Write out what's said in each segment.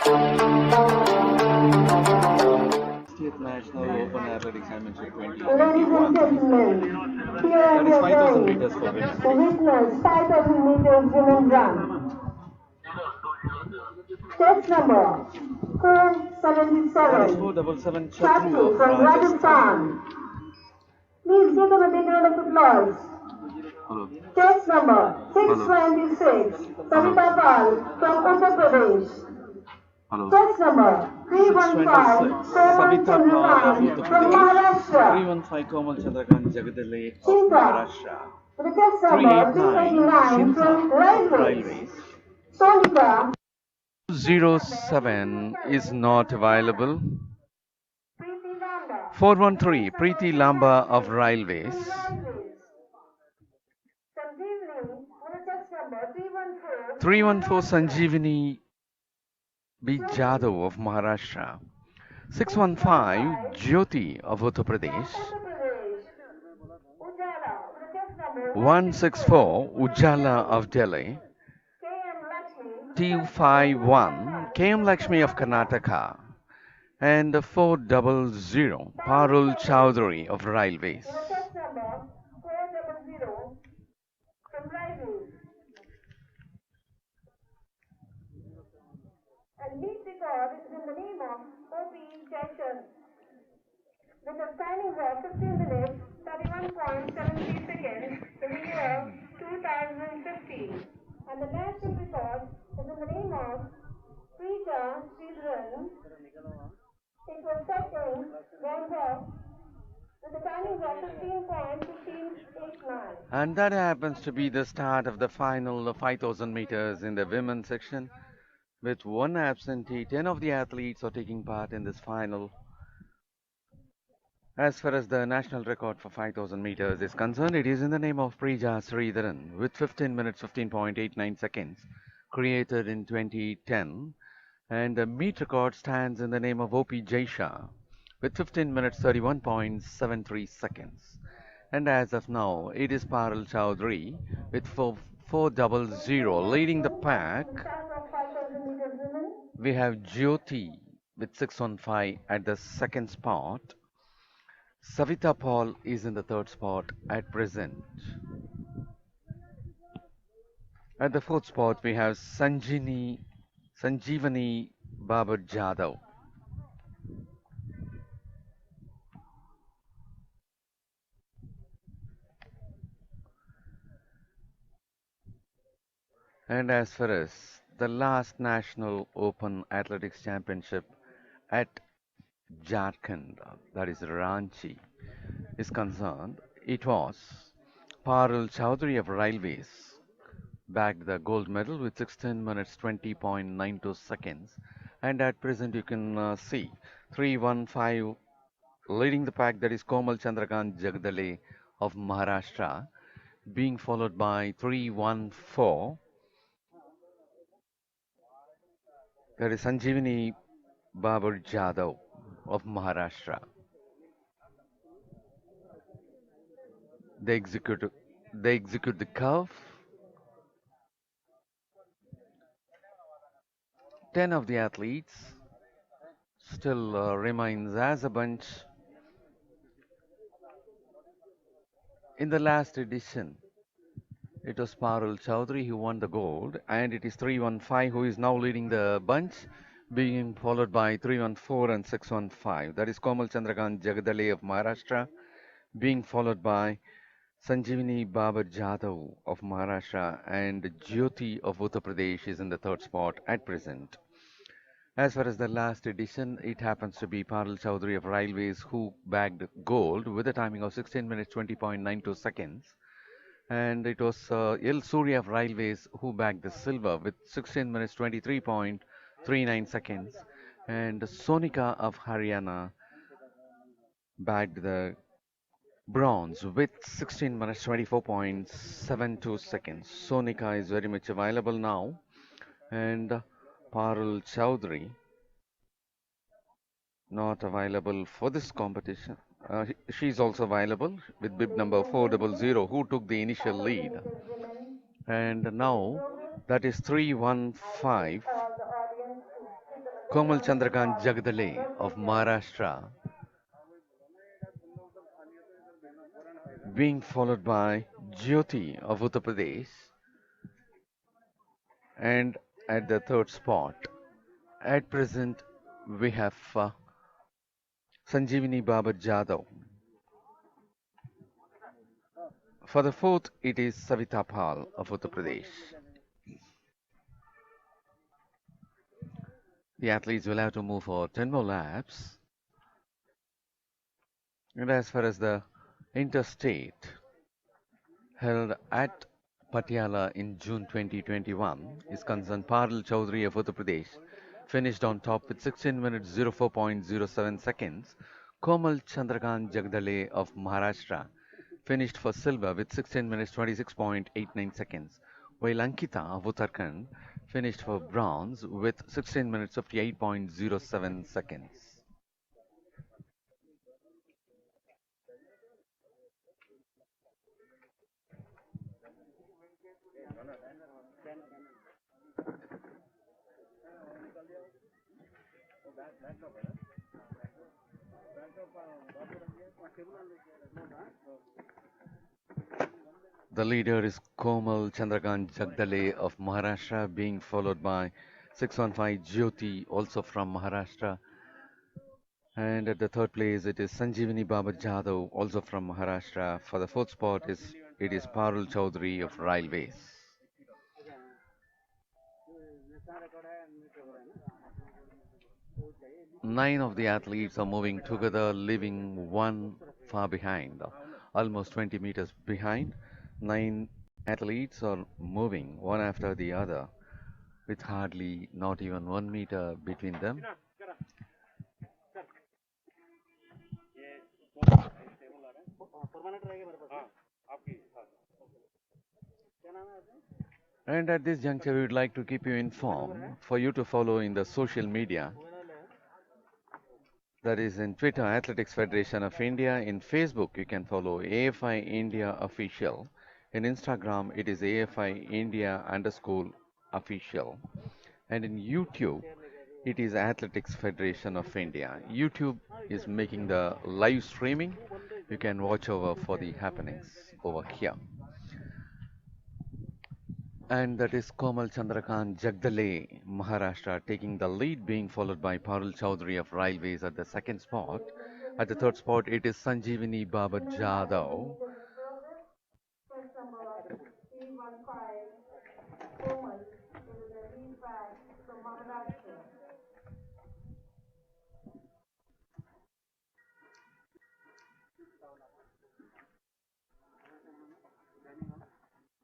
60th National Open Athletics Championship Ladies and 2021. gentlemen, here are That is your 5,000 guides meters for women. to witness 5,000 meters women run. Test number That is 477, 477 Chatru Chatru of from Rajasthan. Rajasthan. Please give them a big round of applause. Hello. Test number Hello. 626, Hello. Savita Pal from Uttar Pradesh. Hello. Test number 315, 626 Komal Savita Pal of Chandrakant Uttar from Pradesh. Maharashtra. 315 Komal Chandrakant Jagadale of Chinta, Maharashtra. with the test number 389 389 Chinta from of Railways. Railways. Sonika, 07 is not available. Preeti Lamba, 413 Preeti Lamba of Railways. from Railways. Sanjeevani, with the test number 314 from 314 Maharashtra. Sanjeevani B. Jadhav of Maharashtra. 615 615 Jyoti of Uttar from Pradesh. Uttar Pradesh. Ujjala, with the test number 164 164 from Ujjala Delhi. of Delhi. KM Lakshmi, with the test number 251 151 KM from Lakshmi of Karnataka. Karnataka. And 400 Parul Parul Chaudhary, Chowdhury of Railways. with the test number 400 from Railways. And meet record is in the name of O.P. Jaishan with a timing of 15 minutes 31.73 seconds in the year 2015. And the national record is in the name of Preeta Sridharan. It was set in Bangkok with a timing of 15.1589. And that happens to be the start of the final 5,000 meters in the women's section. With one absentee, 10 of the athletes are taking part in this final. As far as the national record for 5,000 meters is concerned, it is in the name of Preeta Sridharan with 15 minutes 15.89 seconds, created in 2010. And the meet record stands in the name of OP Jaisha with 15 minutes 31.73 seconds. And as of now, it is Parul Chowdhury with 400 leading the pack. In start of 5,000 meters women, We have Jyoti with 615 at the second spot. Savita Paul is in the third spot at present. At the fourth spot, we have Sanjeevani Babar Jadhav. And as far as the last National Open Athletics Championship at Jharkhand, that is Ranchi, is concerned, it was Parul Chowdhury of Railways bagged the gold medal with 16 minutes 20.92 seconds. And at present, you can see 315 leading the pack, that is Komal Chandrakant Jagdale of Maharashtra, being followed by 314, that is Sanjeevani Babar Jadhav of Maharashtra. They execute, they execute the curve. 10 of the athletes still remains as a bunch. In the last edition, it was Parul Chowdhury who won the gold, and it is 315 who is now leading the bunch, being followed by 314 and 615. That is Komal Chandrakant Jagadale of Maharashtra, being followed by Sanjeevani Babar Jadhav of Maharashtra, and Jyoti of Uttar Pradesh is in the third spot at present. As far as the last edition, it happens to be Parul Chowdhury of Railways who bagged gold with a timing of 16 minutes 20.92 seconds. And it was El Surya of Railways who bagged the silver with 16 minutes 23.39 seconds. And Sonika of Haryana bagged the bronze with 16 minutes 24.72 seconds. Sonika is very much available now. And Parul Chowdhury not available for this competition. She's also available with bib number 400 who took the initial 5,000 lead. meters women. And In now progress, that is I 315. request all the audience to hit the Komal Chandrakant Jagdale of Maharashtra being followed by Jyoti of Uttar Pradesh, and at the third spot, at present, we have Sanjeevani Baba Jadhav. For the fourth, it is Savita Pal of Uttar Pradesh. The athletes will have to move for 10 more laps. And as far as the interstate held at Patiala in June 2021 is concerned, Parul Chaudhary of Uttar Pradesh finished on top with 16 minutes 04.07 seconds. Komal Chandrakant Jagdale of Maharashtra finished for silver with 16 minutes 26.89 seconds, while Ankita of Uttarakhand finished for bronze with 16 minutes 58.07 seconds. The leader is Komal Chandrakant Jagdale of Maharashtra, being followed by 615 Jyoti, also from Maharashtra. And at the third place, it is Sanjeevani Baba Jadhav, also from Maharashtra. For the fourth spot, it is Parul Chaudhary of Railways. Nine of the athletes are moving together, leaving one far behind, almost 20 meters behind. Nine athletes are moving one after the other with hardly not even 1 meter between them. And at this juncture, we would like to keep you informed for you to follow in the social media. That is in Twitter, Athletics Federation of India. In Facebook, you can follow AFI India Official. In Instagram, it is AFI India underscore official. And in YouTube, it is Athletics Federation of India. YouTube is making the live streaming. You can watch over for the happenings over here. And that is Komal Chandrakant Jagdale, Maharashtra, taking the lead, being followed by Parul Chaudhary of Railways at the second spot. At the third spot, it is Sanjeevani Baba Jadhav. First number 315, Komal, who is a lead back from Maharashtra.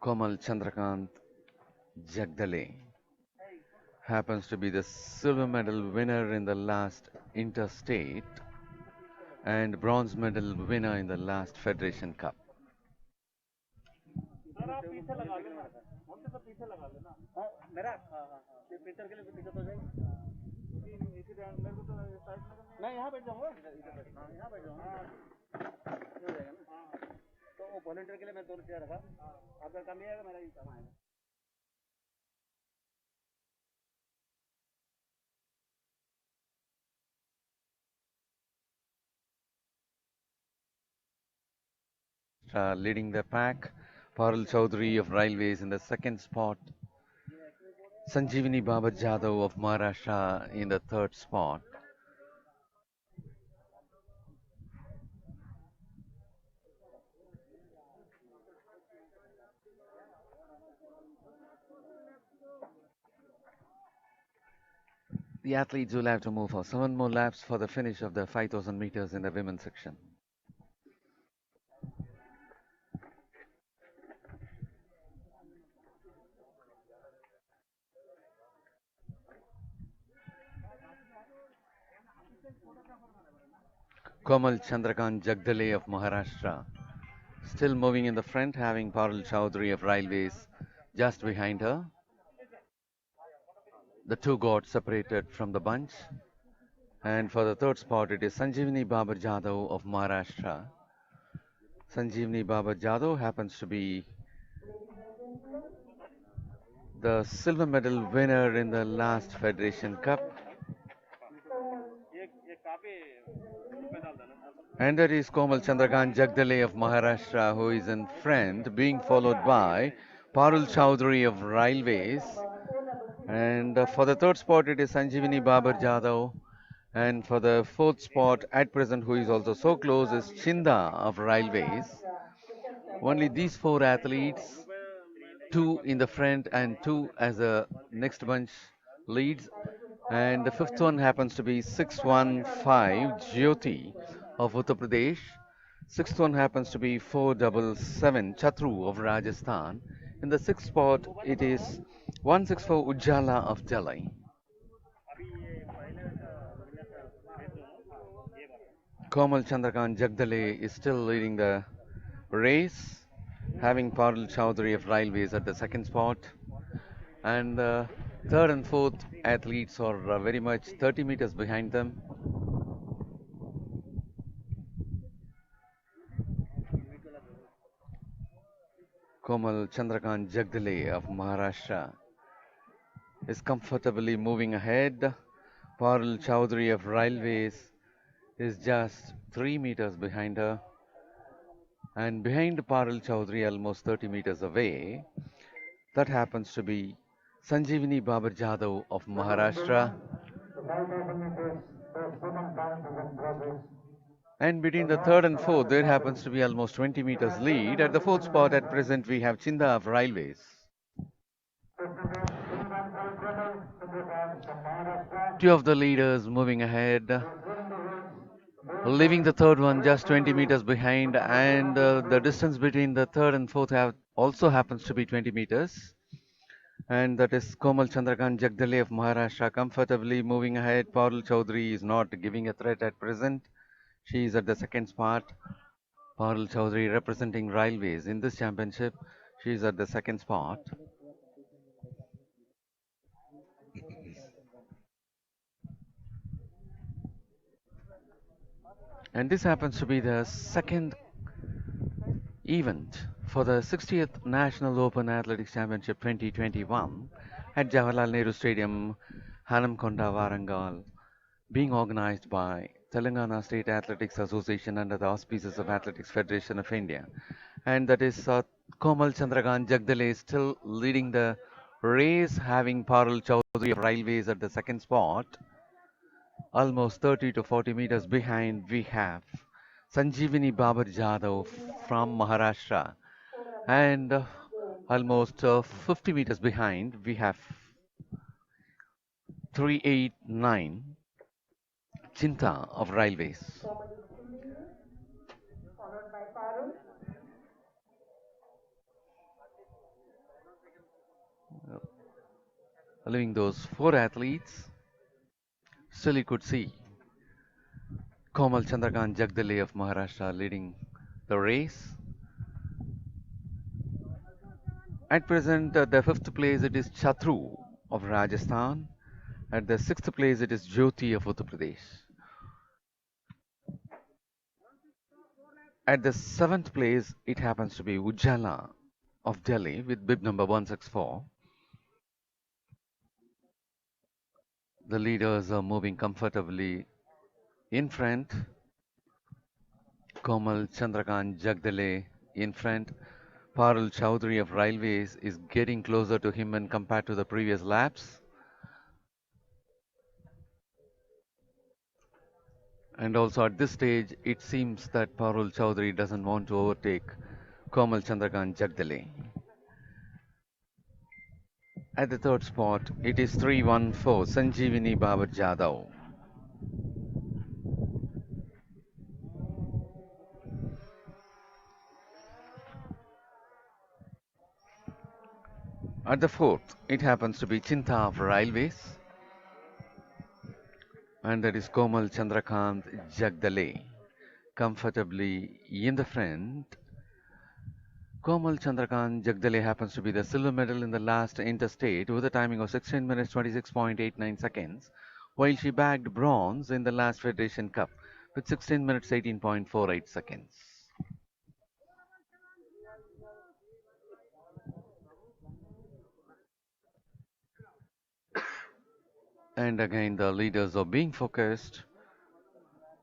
Komal Chandrakant Jagdale happens to be the silver medal winner in the last interstate and bronze medal winner in the last Federation Cup. Leading the pack, Parul Chaudhary of Railways in the second spot, Sanjeevani Baba Jadhav of Maharashtra in the third spot. The athletes will have to move for 7 more laps for the finish of the 5,000 meters in the women's section. Komal Chandrakant Jagdale of Maharashtra still moving in the front, having Parul Chaudhary of Railways just behind her. The two got separated from the bunch. And for the third spot, it is Sanjeevani Baba Jadhav of Maharashtra. Sanjeevani Baba Jadhav happens to be the silver medal winner in the last Federation Cup. And that is Komal Chandrakant Jagdale of Maharashtra, who is in front, being followed by Parul Chowdhury of Railways. And for the third spot, it is Sanjeevani Babar Jadhav. And for the fourth spot, at present, who is also so close, is Chinda of Railways. Only these four athletes, two in the front and two as a next bunch leads. And the fifth one happens to be 615 Jyoti of Uttar Pradesh. Sixth one happens to be 477 Chatru of Rajasthan. In the sixth spot, it is 164 Ujjala of Delhi. Komal Chandrakant Jagdale is still leading the race, having Parul Chowdhury of Railways at the second spot. And third and fourth athletes are very much 30 meters behind them. Komal Chandrakant Jagdale of Maharashtra is comfortably moving ahead. Parul Chowdhury of Railways is just 3 meters behind her. And behind Parul Chowdhury, almost 30 meters away, that happens to be Sanjeevani Babar Jadhav of Maharashtra. And between the third and fourth, there happens to be almost 20 meters lead. At the fourth spot, at present, we have Chinda of Railways. Two of the leaders moving ahead, leaving the third one just 20 meters behind, and the distance between the third and fourth also happens to be 20 meters. And that is Komal Chandrakant Jagdale of Maharashtra comfortably moving ahead. Parul Chowdhury is not giving a threat at present. She is at the second spot. Parul Chowdhury representing Railways in this championship. She is at the second spot. And this happens to be the second event for the 60th National Open Athletics Championship 2021 at Jawaharlal Nehru Stadium, Hanamkonda, Warangal, being organized by Telangana State Athletics Association under the auspices of Athletics Federation of India. And that is Komal Chandrakant Jagdale still leading the race, having Parul Chowdhury of Railways at the second spot. Almost 30 to 40 meters behind, we have Sanjeevani Babar Jadhav from Maharashtra. And almost 50 meters behind, we have 389 Chinta of Railways. Followed by Parul. Leaving those four athletes, still you could see Komal Chandrakant Jagdale of Maharashtra leading the race. At present, the fifth place it is Chatru of Rajasthan. At the sixth place it is Jyoti of Uttar Pradesh. At the seventh place it happens to be Ujjala of Delhi with bib number 164. The leaders are moving comfortably in front. Komal Chandrakant Jagdale in front. Parul Chowdhury of Railways is getting closer to him when compared to the previous laps. And also at this stage, it seems that Parul Chowdhury doesn't want to overtake Komal Chandrakant Jagdale. At the third spot, it is 314 Sanjeevani Babar Jadhav. At the fourth, it happens to be Chinta of Railways. And that is Komal Chandrakant Jagdale comfortably in the front. Komal Chandrakant Jagdale happens to be the silver medal in the last interstate with a timing of 16 minutes 26.89 seconds, while she bagged bronze in the last Federation Cup with 16 minutes 18.48 seconds. And again, the leaders are being focused.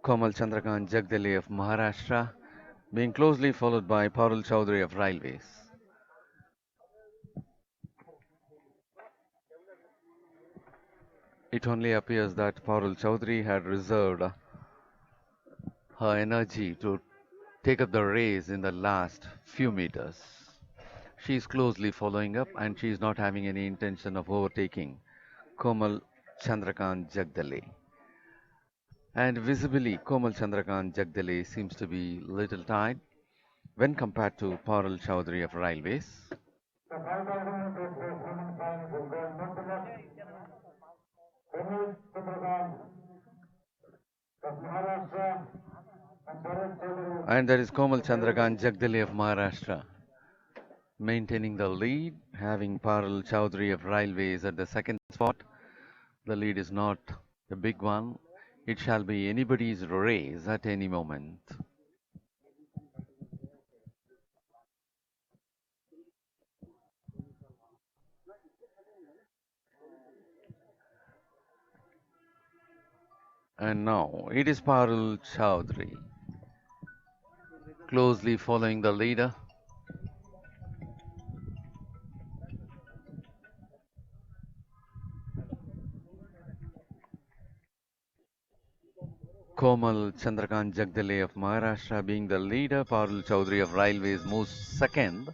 Komal Chandrakant Jagdale of Maharashtra, being closely followed by Parul Chaudhary of Railways. It only appears that Parul Chaudhary had reserved her energy to take up the race in the last few meters. She is closely following up and she is not having any intention of overtaking Komal Chandrakant Jagdale. And visibly, Komal Chandrakant Jagdale seems to be little tired when compared to Parul Chaudhary of Railways. And there is Komal Chandrakant Jagdale of Maharashtra maintaining the lead, having Parul Chaudhary of Railways at the second spot. The lead is not a big one. It shall be anybody's race at any moment. And now it is Parul Chaudhary closely following the leader. Komal Chandrakant Jagdale of Maharashtra being the leader, Parul Chaudhary of Railways moves second.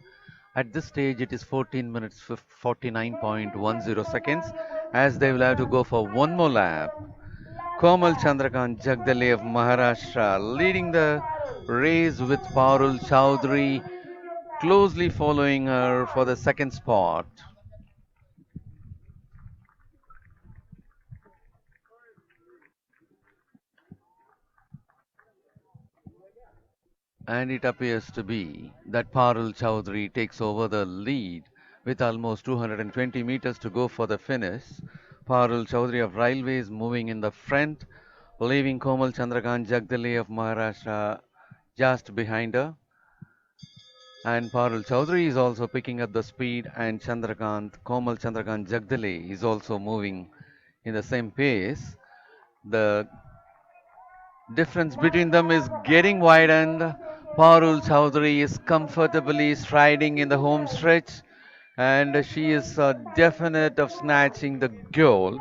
At this stage, it is 14 minutes 49.10 seconds as they will have to go for one more lap. Komal Chandrakant Jagdale of Maharashtra leading the race with Parul Chaudhary closely following her for the second spot. And it appears to be that Parul Chaudhary takes over the lead with almost 220 meters to go for the finish. Parul Chaudhary of Railways moving in the front, leaving Komal Chandrakant Jagdale of Maharashtra just behind her. And Parul Chaudhary is also picking up the speed, and Komal Chandrakant Jagdale is also moving in the same pace. The difference between them is getting widened. Parul Chowdhury is comfortably striding in the home stretch and she is definite of snatching the goal.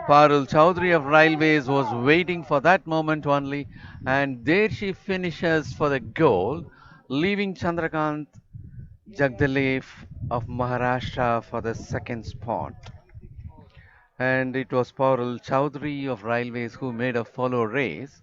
Parul Chowdhury of Railways was waiting for that moment only and there she finishes for the goal, leaving Chandrakant Jagdalev of Maharashtra for the second spot. And it was Parul Chowdhury of Railways who made a follow race